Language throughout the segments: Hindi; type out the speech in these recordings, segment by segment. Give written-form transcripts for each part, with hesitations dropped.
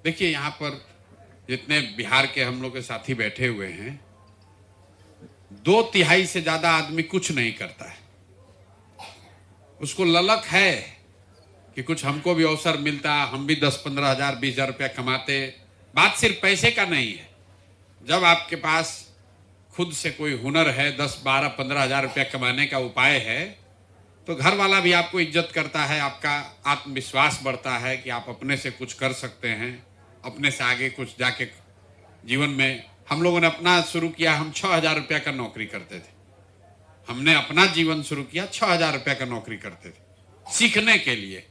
देखिए, यहाँ पर जितने बिहार के हम लोग के साथी बैठे हुए हैं, 2/3 से ज्यादा आदमी कुछ नहीं करता है। उसको ललक है कि कुछ हमको भी अवसर मिलता, हम भी 10-15 हजार 20 हजार रुपया कमाते। बात सिर्फ पैसे का नहीं है। जब आपके पास खुद से कोई हुनर है, 10-12-15 हजार रुपया कमाने का उपाय है, तो घर वाला भी आपको इज्जत करता है, आपका आत्मविश्वास बढ़ता है कि आप अपने से कुछ कर सकते हैं, अपने से आगे कुछ जाके जीवन में। हम लोगों ने अपना शुरू किया, हम 6,000 रुपया का नौकरी करते थे। हमने अपना जीवन शुरू किया, 6,000 रुपया का नौकरी करते थे, सीखने के लिए।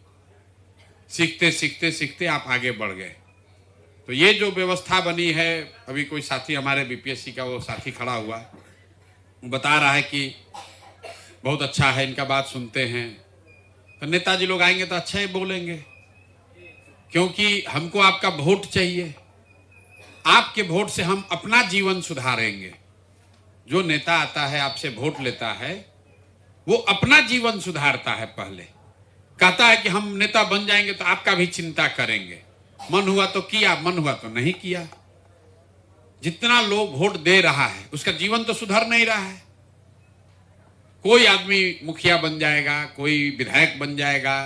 सीखते सीखते सीखते आप आगे बढ़ गए। तो ये जो व्यवस्था बनी है, अभी कोई साथी हमारे बीपीएससी का वो साथी खड़ा हुआ, वो बता रहा है कि बहुत अच्छा है, इनका बात सुनते हैं। तो नेताजी लोग आएंगे तो अच्छा ही बोलेंगे, क्योंकि हमको आपका वोट चाहिए। आपके वोट से हम अपना जीवन सुधारेंगे। जो नेता आता है, आपसे वोट लेता है, वो अपना जीवन सुधारता है। पहले कहता है कि हम नेता बन जाएंगे तो आपका भी चिंता करेंगे। मन हुआ तो किया, मन हुआ तो नहीं किया। जितना लोग वोट दे रहा है, उसका जीवन तो सुधर नहीं रहा है। कोई आदमी मुखिया बन जाएगा, कोई विधायक बन जाएगा,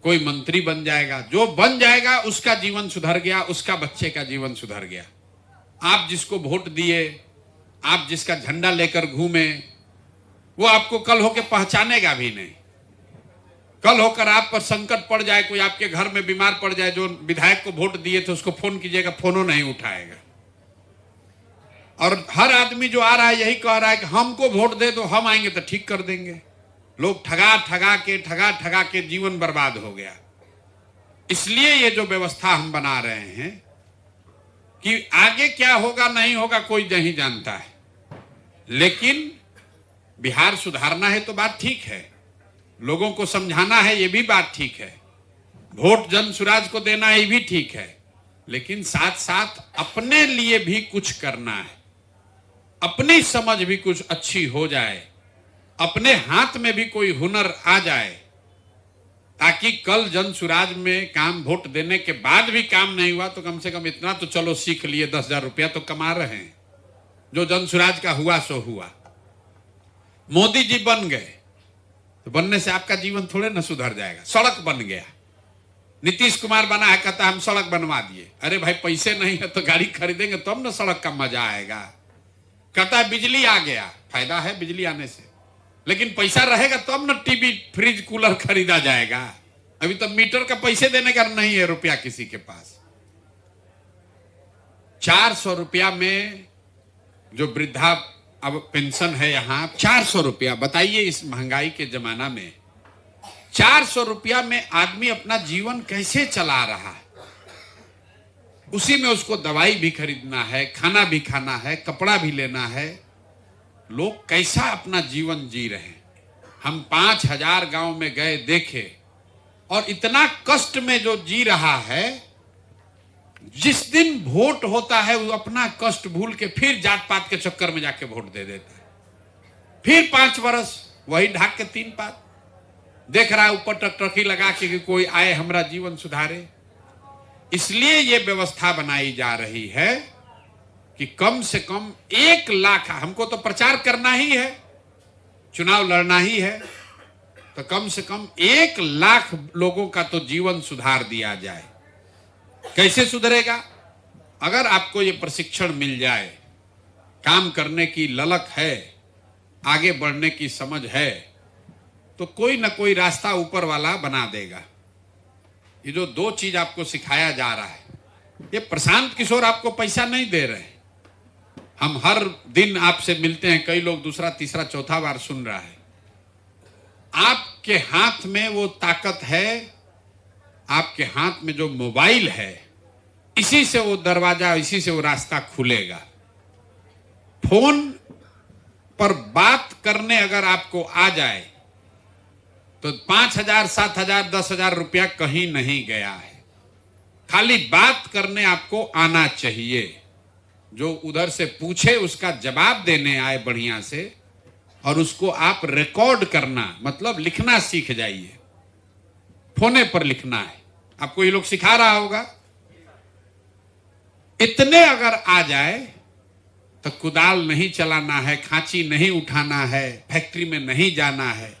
कोई मंत्री बन जाएगा। जो बन जाएगा उसका जीवन सुधर गया, उसका बच्चे का जीवन सुधर गया। आप जिसको वोट दिए, आप जिसका झंडा लेकर घूमे, वो आपको कल होकर पहचानेगा भी नहीं। कल होकर आप पर संकट पड़ जाए, कोई आपके घर में बीमार पड़ जाए, जो विधायक को वोट दिए थे उसको फोन कीजिएगा, फोनो नहीं उठाएगा। और हर आदमी जो आ रहा है यही कह रहा है कि हमको वोट दे तो हम आएंगे तो ठीक कर देंगे। लोग ठगा ठगा के जीवन बर्बाद हो गया। इसलिए ये जो व्यवस्था हम बना रहे हैं कि आगे क्या होगा नहीं होगा कोई नहीं जानता है, लेकिन बिहार सुधारना है तो बात ठीक है, लोगों को समझाना है ये भी बात ठीक है, वोट जन सुराज को देना ये भी ठीक है, लेकिन साथ साथ अपने लिए भी कुछ करना है। अपनी समझ भी कुछ अच्छी हो जाए, अपने हाथ में भी कोई हुनर आ जाए, ताकि कल जन सुराज में काम, वोट देने के बाद भी काम नहीं हुआ तो कम से कम इतना तो चलो सीख लिए, 10,000 रुपया तो कमा रहे हैं। जो जन सुराज का हुआ सो हुआ। मोदी जी बन गए तो बनने से आपका जीवन थोड़े न सुधर जाएगा। सड़क बन गया, नीतीश कुमार बना है, कहता हम सड़क बनवा दिए। अरे भाई, पैसे नहीं है तो गाड़ी खरीदेंगे तब न सड़क का मजा आएगा। कहता है बिजली आ गया, फायदा है बिजली आने से, लेकिन पैसा रहेगा तब न टीवी फ्रिज कूलर खरीदा जाएगा। अभी तो मीटर का पैसे देने का नहीं है रुपया किसी के पास। 400 रुपया में जो वृद्धा अब पेंशन है यहाँ, 400 रुपया। बताइए इस महंगाई के जमाना में 400 रुपया में आदमी अपना जीवन कैसे चला रहा है। उसी में उसको दवाई भी खरीदना है, खाना भी खाना है, कपड़ा भी लेना है। लोग कैसा अपना जीवन जी रहे हैं। हम 5,000 गांव में गए, देखे, और इतना कष्ट में जो जी रहा है, जिस दिन वोट होता है वो अपना कष्ट भूल के फिर जात पात के चक्कर में जाके वोट दे देता है। फिर 5 वर्ष वही ढाक के 3 पात देख रहा है, ऊपर टकटकी लगा के कि कोई आए हमारा जीवन सुधारे। इसलिए ये व्यवस्था बनाई जा रही है कि कम से कम 1 लाख, हमको तो प्रचार करना ही है, चुनाव लड़ना ही है, तो कम से कम 1 लाख लोगों का तो जीवन सुधार दिया जाए। कैसे सुधरेगा? अगर आपको ये प्रशिक्षण मिल जाए, काम करने की ललक है, आगे बढ़ने की समझ है, तो कोई ना कोई रास्ता ऊपर वाला बना देगा। ये जो 2 चीज आपको सिखाया जा रहा है, ये प्रशांत किशोर आपको पैसा नहीं दे रहे। हम हर दिन आपसे मिलते हैं, कई लोग दूसरा तीसरा चौथा बार सुन रहा है। आपके हाथ में वो ताकत है, आपके हाथ में जो मोबाइल है, इसी से वो दरवाजा, इसी से वो रास्ता खुलेगा। फोन पर बात करने अगर आपको आ जाए तो 5,000, 7,000, 10,000 रुपया कहीं नहीं गया है। खाली बात करने आपको आना चाहिए। जो उधर से पूछे उसका जवाब देने आए बढ़िया से, और उसको आप रिकॉर्ड करना, मतलब लिखना सीख जाइए। फोने पर लिखना है, आपको ये लोग सिखा रहा होगा। इतने अगर आ जाए तो कुदाल नहीं चलाना है, खांची नहीं उठाना है, फैक्ट्री में नहीं जाना है।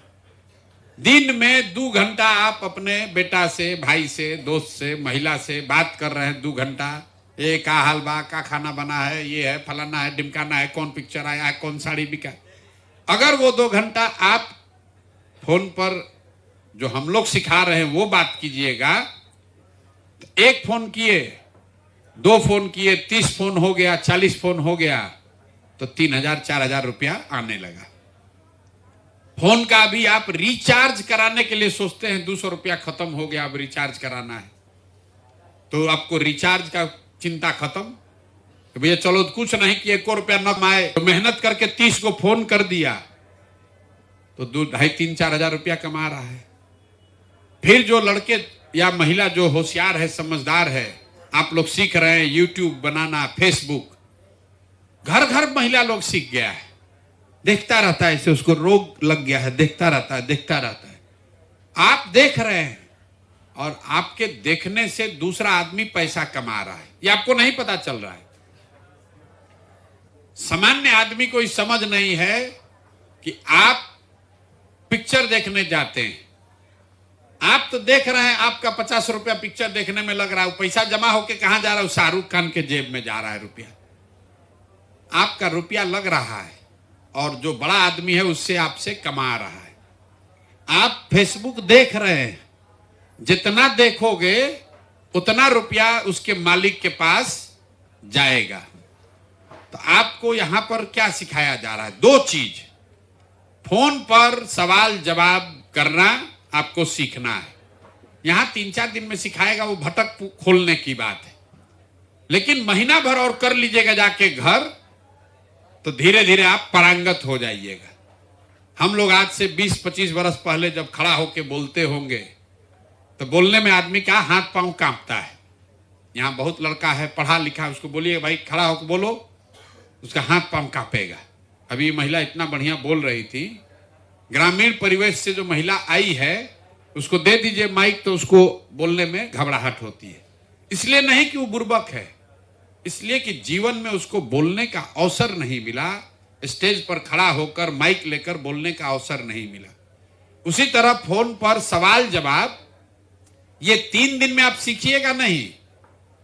दिन में 2 घंटा आप अपने बेटा से, भाई से, दोस्त से, महिला से बात कर रहे हैं 2 घंटा। ये का हाल बा, का खाना बना है, ये है, फलाना है, ढिमकाना है, कौन पिक्चर आया है, कौन साड़ी बिका। अगर वो 2 घंटा आप फोन पर जो हम लोग सिखा रहे हैं वो बात कीजिएगा, तो 1 फोन किए, 2 फोन किए, 30 फोन हो गया, 40 फोन हो गया, तो 3,000 4,000 रुपया आने लगा। फोन का भी आप रिचार्ज कराने के लिए सोचते हैं, 200 रुपया खत्म हो गया, अब रिचार्ज कराना है, तो आपको रिचार्ज का चिंता खत्म। तो भैया चलो कुछ नहीं कि 1 रुपया न कमाए, तो मेहनत करके 30 को फोन कर दिया तो 2, 2,500, 3, 4,000 रुपया कमा रहा है। फिर जो लड़के या महिला जो होशियार है, समझदार है, आप लोग सीख रहे हैं यूट्यूब बनाना, फेसबुक, घर घर महिला लोग सीख गया है, देखता रहता है, इसे उसको रोग लग गया है, देखता रहता है, देखता रहता है। आप देख रहे हैं और आपके देखने से दूसरा आदमी पैसा कमा रहा है, ये आपको नहीं पता चल रहा है। सामान्य आदमी को समझ नहीं है कि आप पिक्चर देखने जाते हैं, आप तो देख रहे हैं, आपका 50 रुपया पिक्चर देखने में लग रहा है, पैसा जमा होके कहां जा रहा है, शाहरुख खान के जेब में जा रहा है रुपया। आपका रुपया लग रहा है और जो बड़ा आदमी है उससे आपसे कमा रहा है। आप फेसबुक देख रहे हैं, जितना देखोगे उतना रुपया उसके मालिक के पास जाएगा। तो आपको यहां पर क्या सिखाया जा रहा है? 2 चीज। फोन पर सवाल जवाब करना आपको सीखना है। यहां 3-4 दिन में सिखाएगा, वो भटक खोलने की बात है। लेकिन महीना भर और कर लीजिएगा जाके घर, तो धीरे धीरे आप पारंगत हो जाइएगा। हम लोग आज से 20-25 वर्ष पहले जब खड़ा होके बोलते होंगे तो बोलने में आदमी का हाथ पांव कांपता है। यहां बहुत लड़का है, पढ़ा लिखा, उसको बोलिए भाई खड़ा होकर बोलो, उसका हाथ पांव कांपेगा। अभी महिला इतना बढ़िया बोल रही थी, ग्रामीण परिवेश से जो महिला आई है उसको दे दीजिए माइक, तो उसको बोलने में घबराहट होती है। इसलिए नहीं कि वो बुर्बक है, इसलिए कि जीवन में उसको बोलने का अवसर नहीं मिला, स्टेज पर खड़ा होकर माइक लेकर बोलने का अवसर नहीं मिला। उसी तरह फोन पर सवाल जवाब, ये 3 दिन में आप सीखिएगा नहीं,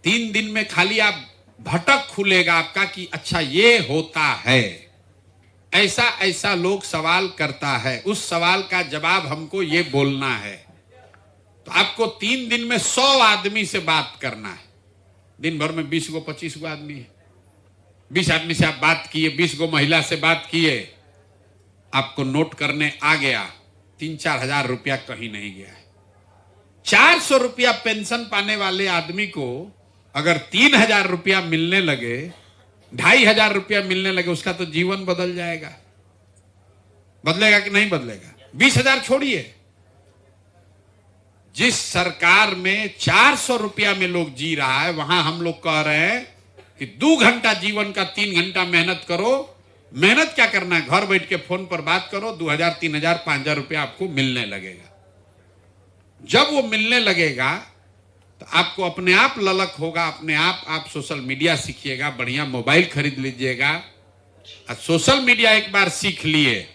3 दिन में खाली आप भटक खुलेगा आपका कि अच्छा ये होता है, ऐसा ऐसा लोग सवाल करता है, उस सवाल का जवाब हमको ये बोलना है। तो आपको 3 दिन में 100 आदमी से बात करना है। दिन भर में 20 गो 25 गो आदमी है, 20 आदमी से आप बात किए, 20 गो महिला से बात किए, आपको नोट करने आ गया 3-4 हजार रुपया कहीं नहीं गया है। 400 रुपया पेंशन पाने वाले आदमी को अगर 3,000 रुपया मिलने लगे, 2,500 रुपया मिलने लगे, उसका तो जीवन बदल जाएगा। बदलेगा कि नहीं बदलेगा? 20,000 छोड़िए, जिस सरकार में 400 रुपया में लोग जी रहा है, वहां हम लोग कह रहे हैं कि 2 घंटा जीवन का 3 घंटा मेहनत करो। मेहनत क्या करना है? घर बैठ के फोन पर बात करो, 2,000 3,000 5,000 रुपया आपको मिलने लगेगा। जब वो मिलने लगेगा तो आपको अपने आप ललक होगा, अपने आप सोशल मीडिया सीखिएगा, बढ़िया मोबाइल खरीद लीजिएगा। और सोशल मीडिया एक बार सीख लिए,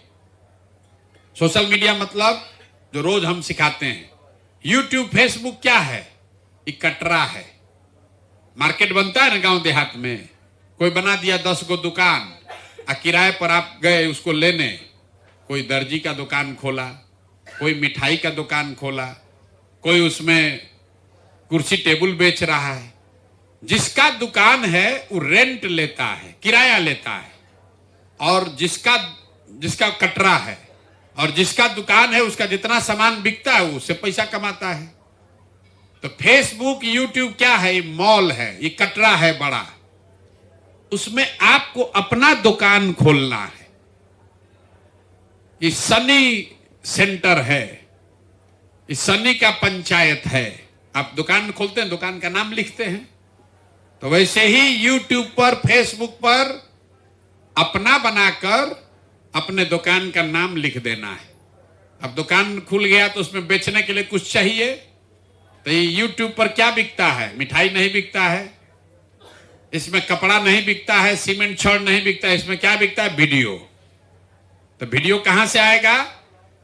सोशल मीडिया मतलब जो रोज हम सिखाते हैं, यूट्यूब फेसबुक क्या है? एक कटरा है। मार्केट बनता है ना गांव देहात में, कोई बना दिया 10 गो दुकान, किराए पर आप गए उसको लेने, कोई दर्जी का दुकान खोला, कोई मिठाई का दुकान खोला, कोई उसमें कुर्सी टेबल बेच रहा है। जिसका दुकान है वो रेंट लेता है, किराया लेता है, और जिसका कटरा है और जिसका दुकान है उसका जितना सामान बिकता है उससे पैसा कमाता है। तो फेसबुक यूट्यूब क्या है? ये मॉल है, ये कटरा है बड़ा, उसमें आपको अपना दुकान खोलना है। ये सनी सेंटर है, ये सनी का पंचायत है। आप दुकान खोलते हैं, दुकान का नाम लिखते हैं, तो वैसे ही यूट्यूब पर फेसबुक पर अपना बनाकर अपने दुकान का नाम लिख देना है। अब दुकान खुल गया तो उसमें बेचने के लिए कुछ चाहिए, तो ये यूट्यूब पर क्या बिकता है? मिठाई नहीं बिकता है, इसमें कपड़ा नहीं बिकता है, सीमेंट छड़ नहीं बिकता है, इसमें क्या बिकता है? वीडियो। तो वीडियो कहां से आएगा?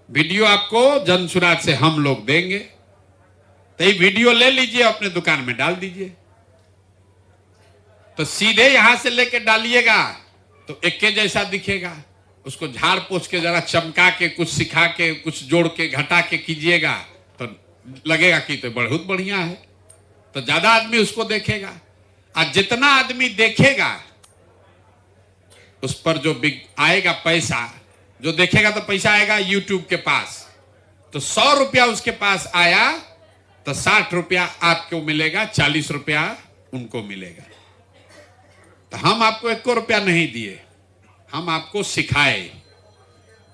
वीडियो आपको जन सुराज से हम लोग देंगे। तो ये वीडियो ले लीजिए, अपने दुकान में डाल दीजिए। तो सीधे यहां से लेके डालिएगा तो एक के जैसा दिखेगा। उसको झाड़ पोछ के जरा चमका के, कुछ सिखा के, कुछ जोड़ के, घटा के कीजिएगा तो लगेगा कि तो बहुत बढ़िया है। तो ज्यादा आदमी उसको देखेगा, और जितना आदमी देखेगा उस पर जो आएगा पैसा, जो देखेगा तो पैसा आएगा YouTube के पास। तो 100 रुपया उसके पास आया तो 60 रुपया आपको मिलेगा, 40 रुपया उनको मिलेगा। तो हम आपको 1 रुपया नहीं दिए, हम आपको सिखाए।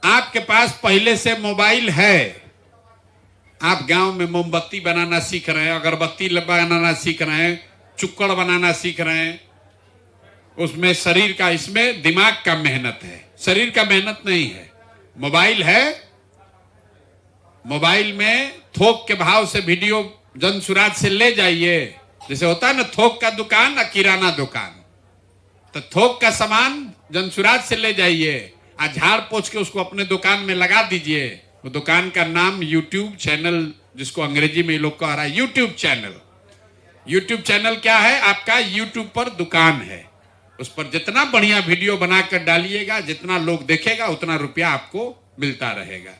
आपके पास पहले से मोबाइल है, आप गांव में मोमबत्ती बनाना सीख रहे हैं, अगरबत्ती बनाना सीख रहे हैं, चुक्कड़ बनाना सीख रहे हैं। उसमें शरीर का, इसमें दिमाग का मेहनत है, शरीर का मेहनत नहीं है। मोबाइल है, मोबाइल में थोक के भाव से वीडियो जन सुराज से ले जाइए। जैसे होता है ना थोक का दुकान और किराना दुकान, तो थोक का सामान जन सुराज से ले जाइए, आज झाड़ पोछ के उसको अपने दुकान में लगा दीजिए। वो दुकान का नाम YouTube चैनल, जिसको अंग्रेजी में लोग कह रहा है YouTube चैनल। YouTube चैनल क्या है? आपका YouTube पर दुकान है। उस पर जितना बढ़िया वीडियो बनाकर डालिएगा, जितना लोग देखेगा, उतना रुपया आपको मिलता रहेगा।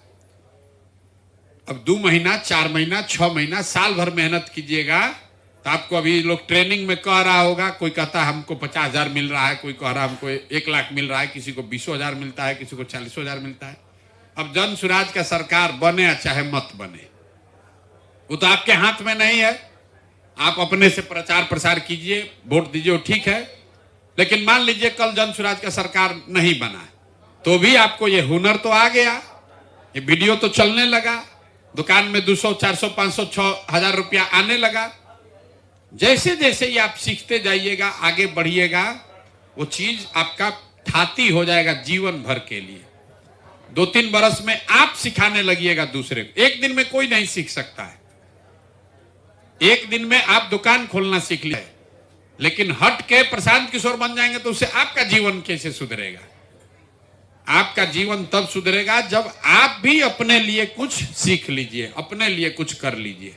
अब 2 महीना, 4 महीना, 6 महीना, साल भर मेहनत कीजिएगा तो आपको, अभी लोग ट्रेनिंग में कह रहा होगा, कोई कहता है हमको 50,000 मिल रहा है, कोई कह रहा है हमको 1 लाख मिल रहा है, किसी को 20,000 मिलता है, किसी को 40,000 मिलता है। अब जन सुराज का सरकार बने या चाहे मत बने, वो तो आपके हाथ में नहीं है। आप अपने से प्रचार प्रसार कीजिए, वोट दीजिए, ठीक है। लेकिन मान लीजिए कल जन सुराज का सरकार नहीं बना, तो भी आपको ये हुनर तो आ गया, ये वीडियो तो चलने लगा, दुकान में 200, 400, 500, 6,000 रुपया आने लगा। जैसे जैसे ये आप सीखते जाइएगा, आगे बढ़िएगा, वो चीज आपका ठाती हो जाएगा जीवन भर के लिए। 2-3 बरस में आप सिखाने लगिएगा दूसरे को। एक दिन में कोई नहीं सीख सकता है। एक दिन में आप दुकान खोलना सीख लिया, लेकिन हट के प्रशांत किशोर बन जाएंगे तो उससे आपका जीवन कैसे सुधरेगा? आपका जीवन तब सुधरेगा जब आप भी अपने लिए कुछ सीख लीजिए, अपने लिए कुछ कर लीजिए।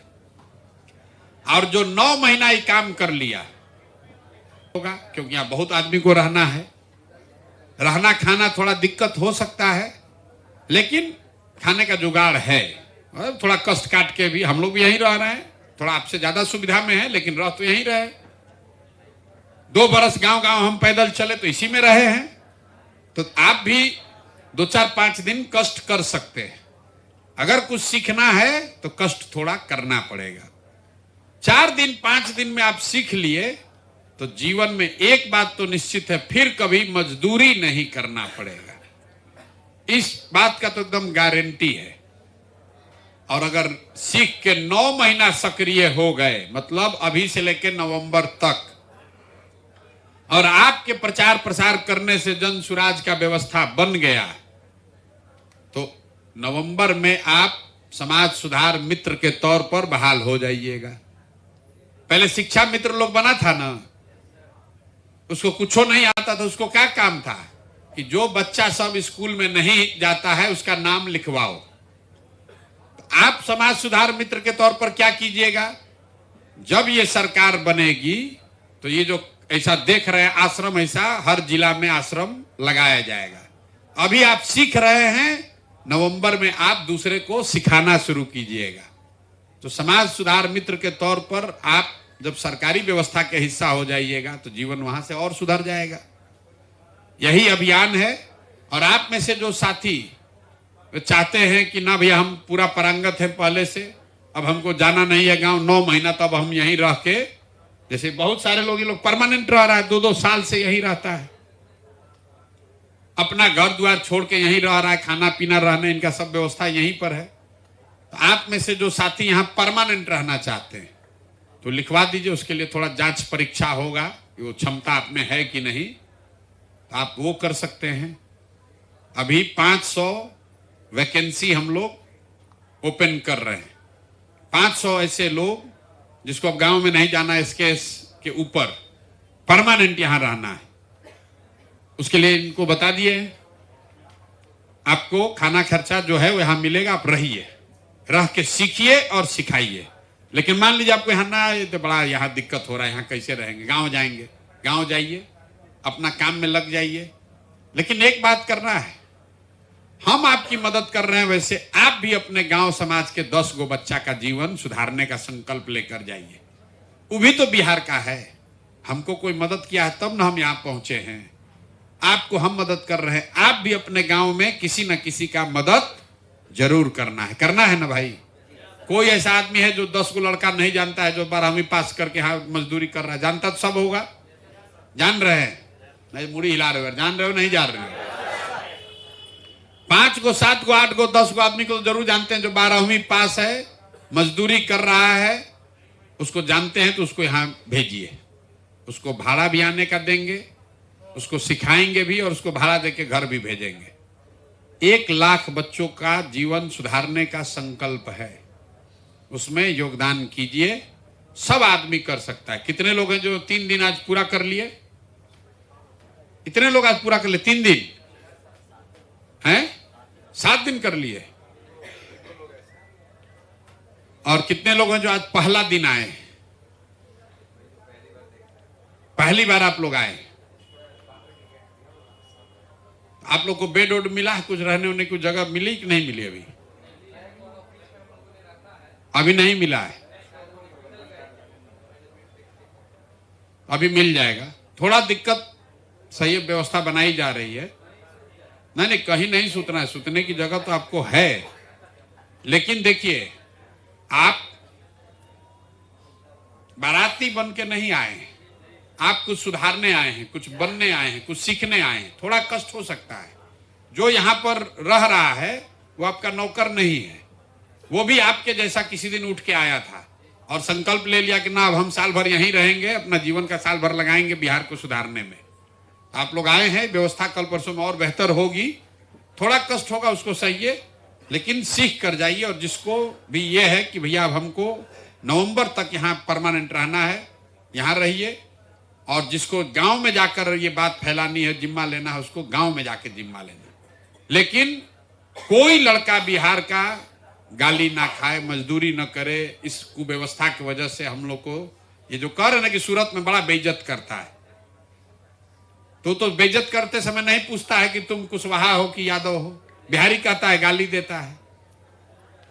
और जो 9 महीना ही काम कर लिया होगा, क्योंकि यहां बहुत आदमी को रहना है, रहना खाना थोड़ा दिक्कत हो सकता है, लेकिन खाने का जुगाड़ है। और थोड़ा कष्ट काट के भी हम लोग भी यहीं रह रहे हैं, थोड़ा आपसे ज्यादा सुविधा में है, लेकिन रह तो यहीं रहे। 2 बरस गांव गांव हम पैदल चले तो इसी में रहे हैं। तो आप भी 2, 4, 5 दिन कष्ट कर सकते हैं। अगर कुछ सीखना है तो कष्ट थोड़ा करना पड़ेगा। 4 दिन 5 दिन में आप सीख लिए तो जीवन में एक बात तो निश्चित है, फिर कभी मजदूरी नहीं करना पड़ेगा। इस बात का तो एकदम गारंटी है। और अगर सीख के 9 महीना सक्रिय हो गए, मतलब अभी से लेकर नवंबर तक, और आपके प्रचार प्रसार करने से जन सुराज का व्यवस्था बन गया, तो नवंबर में आप समाज सुधार मित्र के तौर पर बहाल हो जाइएगा। पहले शिक्षा मित्र लोग बना था ना, उसको कुछ नहीं आता था। उसको क्या काम था कि जो बच्चा सब स्कूल में नहीं जाता है उसका नाम लिखवाओ। तो आप समाज सुधार मित्र के तौर पर क्या कीजिएगा, जब ये सरकार बनेगी तो ये जो ऐसा देख रहे हैं आश्रम, ऐसा हर जिला में आश्रम लगाया जाएगा। अभी आप सीख रहे हैं, नवंबर में आप दूसरे को सिखाना शुरू कीजिएगा। तो समाज सुधार मित्र के तौर पर आप जब सरकारी व्यवस्था के हिस्सा हो जाइएगा तो जीवन वहां से और सुधर जाएगा। यही अभियान है। और आप में से जो साथी चाहते हैं कि ना भैया हम पूरा पारंगत है पहले से, अब हमको जाना नहीं है गांव 9 महीना, तब हम यहीं रह के, जैसे बहुत सारे लोग, ये लोग परमानेंट रह रहा है, 2-2 साल से यहीं रहता है, अपना घर द्वार छोड़ के यहीं रह रहा है, खाना पीना रहने इनका सब व्यवस्था यहीं पर है। तो आप में से जो साथी यहाँ परमानेंट रहना चाहते हैं तो लिखवा दीजिए। उसके लिए थोड़ा जांच परीक्षा होगा कि वो क्षमता आप में है कि नहीं, तो आप वो कर सकते हैं। अभी 500 वैकेंसी हम लोग ओपन कर रहे हैं। 500 ऐसे लोग जिसको अब गांव में नहीं जाना, इसके के ऊपर परमानेंट यहां रहना है। उसके लिए इनको बता दिए आपको खाना खर्चा जो है वो यहां मिलेगा, आप रहिए, रह के सीखिए और सिखाइए। लेकिन मान लीजिए आपको यहाँ ना आए तो बड़ा यहाँ दिक्कत हो रहा है, यहाँ कैसे रहेंगे, गांव जाएंगे, गांव जाइए, अपना काम में लग जाइए। लेकिन एक बात करना है, हम आपकी मदद कर रहे हैं, वैसे आप भी अपने गांव समाज के 10 गो बच्चा का जीवन सुधारने का संकल्प लेकर जाइए। वो भी तो बिहार का है, हमको कोई मदद किया है तब ना हम यहाँ पहुंचे हैं। आपको हम मदद कर रहे हैं, आप भी अपने गांव में किसी न किसी का मदद जरूर करना है ना भाई। कोई ऐसा आदमी है जो 10 को लड़का नहीं जानता है, जो 12वीं पास करके यहाँ मजदूरी कर रहा है? जानता तो सब होगा, जान रहे हैं? नहीं, मुड़ी हिला रहे हो, जान रहे हो नहीं जान रहे हो? 5 को 7 को 8 को 10 को आदमी को तो जरूर जानते हैं। जो 12वीं पास है, मजदूरी कर रहा है, उसको जानते हैं तो उसको यहाँ भेजिए। उसको भाड़ा भी आने का देंगे, उसको सिखाएंगे भी और उसको भाड़ा देके घर भी भेजेंगे। 1 लाख बच्चों का जीवन सुधारने का संकल्प है, उसमें योगदान कीजिए। सब आदमी कर सकता है। कितने लोग हैं जो 3 दिन आज पूरा कर लिए? इतने लोग आज पूरा कर लिए 3 दिन हैं? 7 दिन कर लिए। और कितने लोग हैं जो आज पहला दिन आए? पहली बार आप लोग आए। आप लोग को बेड वोड मिला है? कुछ रहने होने की जगह मिली कि नहीं मिली? अभी नहीं मिला है, अभी मिल जाएगा। थोड़ा दिक्कत, सही व्यवस्था बनाई जा रही है। नहीं, कहीं नहीं सुतना है, सुतने की जगह तो आपको है। लेकिन देखिए, आप बाराती बन के नहीं आए हैं, आप कुछ सुधारने आए हैं, कुछ बनने आए हैं, कुछ सीखने आए हैं। थोड़ा कष्ट हो सकता है। जो यहां पर रह रहा है वो आपका नौकर नहीं है, वो भी आपके जैसा किसी दिन उठ के आया था और संकल्प ले लिया कि ना अब हम साल भर यहीं रहेंगे, अपना जीवन का साल भर लगाएंगे बिहार को सुधारने में। आप लोग आए हैं, व्यवस्था कल परसों में और बेहतर होगी। थोड़ा कष्ट होगा, उसको सहिए, लेकिन सीख कर जाइए। और जिसको भी ये है कि भैया अब हमको नवंबर तक यहाँ परमानेंट रहना है, यहाँ रहिए। और जिसको गांव में जाकर ये बात फैलानी है, जिम्मा लेना है, उसको गांव में जाके जिम्मा लेना। लेकिन कोई लड़का बिहार का गाली ना खाए, मजदूरी न करे। इस कुव्यवस्था की वजह से हम लोग को ये जो कह रहे ना कि सूरत में बड़ा बेइज्जत करता है, तो बेइज्जत करते समय नहीं पूछता है कि तुम कुशवाहा हो कि यादव हो, बिहारी कहता है, गाली देता है।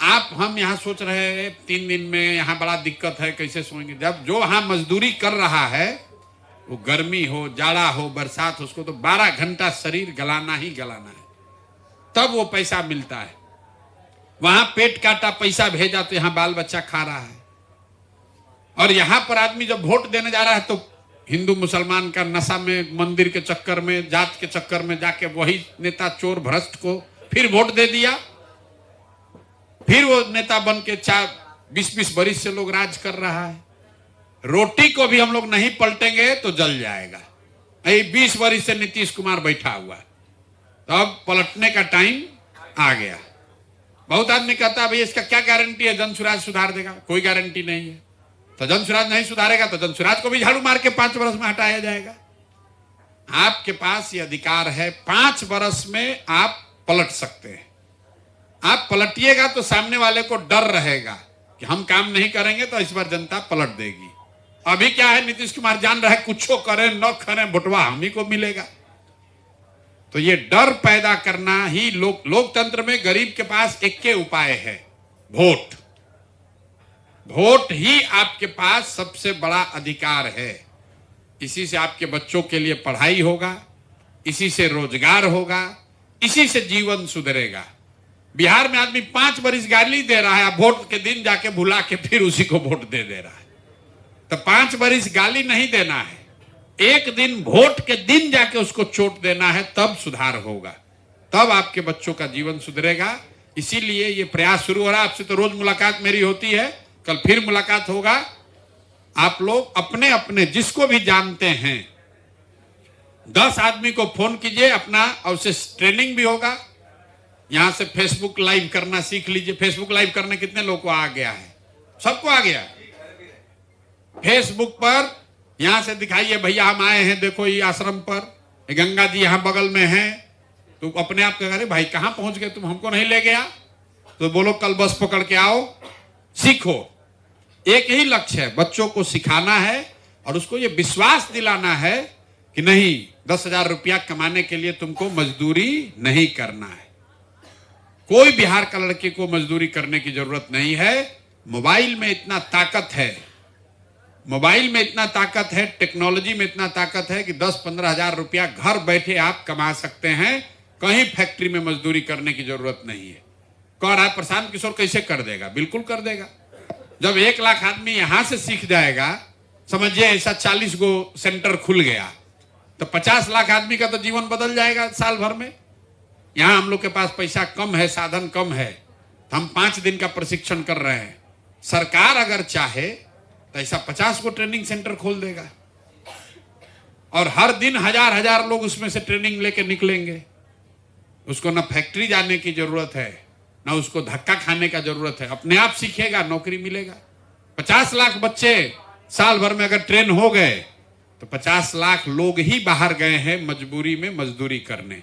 आप हम यहाँ सोच रहे हैं 3 दिन में यहाँ बड़ा दिक्कत है, कैसे सोएंगे? जब जो वहां मजदूरी कर रहा है, वो गर्मी हो, जाड़ा हो, बरसात हो, उसको तो 12 घंटा शरीर गलाना ही गलाना है, तब वो पैसा मिलता है। वहां पेट काटा पैसा भेजा तो यहाँ बाल बच्चा खा रहा है। और यहां पर आदमी जब वोट देने जा रहा है तो हिंदू मुसलमान का नशा में, मंदिर के चक्कर में, जात के चक्कर में जाके वही नेता चोर भ्रष्ट को फिर वोट दे दिया। फिर वो नेता बन के 20-20 बरिस से लोग राज कर रहा है। रोटी को भी हम लोग नहीं पलटेंगे तो जल जाएगा। 20 बरिस से नीतीश कुमार बैठा हुआ है, तो अब पलटने का टाइम आ गया। बहुत आदमी कहता है भाई इसका क्या गारंटी है जन स्वराज सुधार देगा? कोई गारंटी नहीं है। तो जन स्वराज नहीं सुधारेगा तो जन स्वराज को भी झाड़ू मार के 5 वर्ष में हटाया जाएगा। आपके पास ये अधिकार है, 5 वर्ष में आप पलट सकते हैं। आप पलटिएगा तो सामने वाले को डर रहेगा कि हम काम नहीं करेंगे तो इस बार जनता पलट देगी। अभी क्या है, नीतीश कुमार जान रहा है कुछ करें न करें भुटवा हम ही को मिलेगा। तो ये डर पैदा करना ही लोकतंत्र में गरीब के पास एक के उपाय है, वोट। वोट ही आपके पास सबसे बड़ा अधिकार है। इसी से आपके बच्चों के लिए पढ़ाई होगा, इसी से रोजगार होगा, इसी से जीवन सुधरेगा। बिहार में आदमी 5 बरिस गाली दे रहा है, आप वोट के दिन जाके भुला के फिर उसी को वोट दे रहा है। तो 5 बरिस गाली नहीं देना है, एक दिन वोट के दिन जाके उसको चोट देना है, तब सुधार होगा, तब आपके बच्चों का जीवन सुधरेगा। इसीलिए ये प्रयास शुरू हो रहा है। आपसे तो रोज मुलाकात मेरी होती है, कल फिर मुलाकात होगा। आप लोग अपने अपने जिसको भी जानते हैं 10 आदमी को फोन कीजिए अपना, और उससे ट्रेनिंग भी होगा। यहां से फेसबुक लाइव करना सीख लीजिए। फेसबुक लाइव करने कितने लोग को आ गया है? सबको आ गया। फेसबुक पर यहां से दिखाइए भैया हम आए हैं, देखो ये आश्रम पर, ये गंगा जी यहां बगल में है। तो अपने आप कह रहे भाई कहां पहुंच गए तुम, हमको नहीं ले गया। तो बोलो कल बस पकड़ के आओ, सीखो। एक ही लक्ष्य है, बच्चों को सिखाना है और उसको ये विश्वास दिलाना है कि नहीं 10,000 रुपया कमाने के लिए तुमको मजदूरी नहीं करना है। कोई बिहार का लड़के को मजदूरी करने की जरूरत नहीं है। मोबाइल में इतना ताकत है, मोबाइल में इतना ताकत है, टेक्नोलॉजी में इतना ताकत है कि 10-15 हजार रुपया घर बैठे आप कमा सकते हैं। कहीं फैक्ट्री में मजदूरी करने की जरूरत नहीं है। कह रहा है प्रशांत किशोर कैसे कर देगा, बिल्कुल कर देगा। जब 1 लाख आदमी यहां से सीख जाएगा, समझिए ऐसा 40 गो सेंटर खुल गया, तो 50 लाख आदमी का तो जीवन बदल जाएगा साल भर में। यहां हम लोग के पास पैसा कम है, साधन कम है, तो हम 5 दिन का प्रशिक्षण कर रहे हैं। सरकार अगर चाहे तो ऐसा 50 को ट्रेनिंग सेंटर खोल देगा और हर दिन हजार लोग उसमें से ट्रेनिंग लेके निकलेंगे। उसको ना फैक्ट्री जाने की जरूरत है, ना उसको धक्का खाने का जरूरत है, अपने आप सीखेगा, नौकरी मिलेगा। 50 लाख बच्चे साल भर में अगर ट्रेन हो गए तो 50 लाख लोग ही बाहर गए हैं मजबूरी में मजदूरी करने।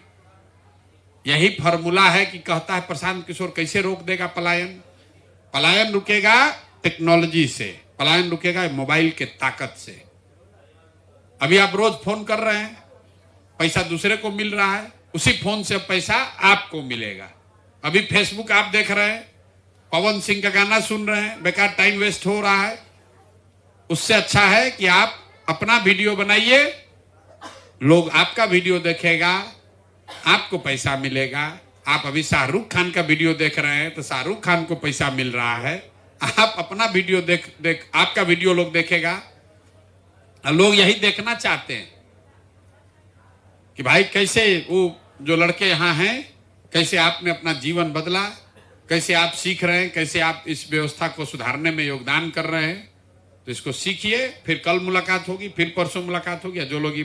यही फॉर्मूला है कि कहता है प्रशांत किशोर कैसे रोक देगा पलायन। पलायन रुकेगा टेक्नोलॉजी से, पलायन रुकेगा मोबाइल के ताकत से। अभी आप रोज फोन कर रहे हैं, पैसा दूसरे को मिल रहा है, उसी फोन से पैसा आपको मिलेगा। अभी फेसबुक आप देख रहे हैं, पवन सिंह का गाना सुन रहे हैं, बेकार टाइम वेस्ट हो रहा है। उससे अच्छा है कि आप अपना वीडियो बनाइए, लोग आपका वीडियो देखेगा, आपको पैसा मिलेगा। आप अभी शाहरुख खान का वीडियो देख रहे हैं तो शाहरुख खान को पैसा मिल रहा है। आप अपना वीडियो देख आपका वीडियो लोग देखेगा। लोग यही देखना चाहते हैं कि भाई कैसे वो जो लड़के यहाँ हैं, कैसे आपने अपना जीवन बदला, कैसे आप सीख रहे हैं, कैसे आप इस व्यवस्था को सुधारने में योगदान कर रहे हैं। तो इसको सीखिए, फिर कल मुलाकात होगी, फिर परसों मुलाकात होगी। जो लोग